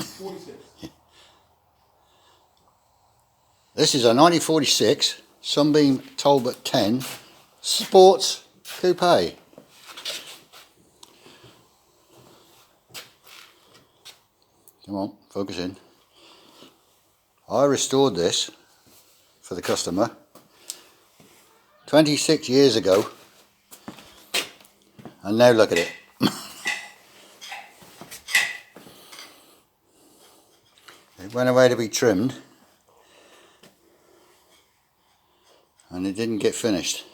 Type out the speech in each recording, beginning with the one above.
46. This is a 1946 Sunbeam Talbot 10 Sports Coupe. Come on, focus in. I restored this for the customer 26 years ago, and now look at it. It went away to be trimmed and it didn't get finished.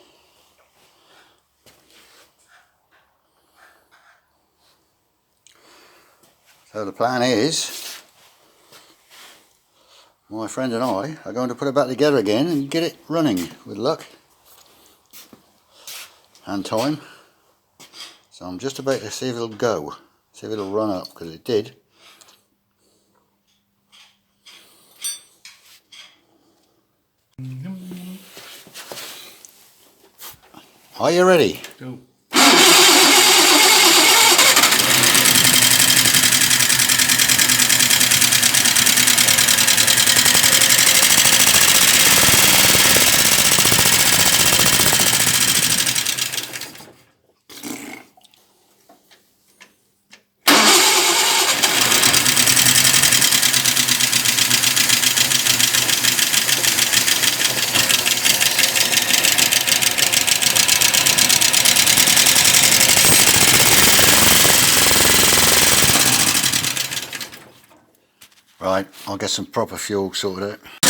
So the plan is, my friend and I are going to put it back together again and get it running with luck and time. So I'm just about to see if it'll go, see if it'll run up, because it did. Are you ready? Go. Right, I'll get some proper fuel sorted out.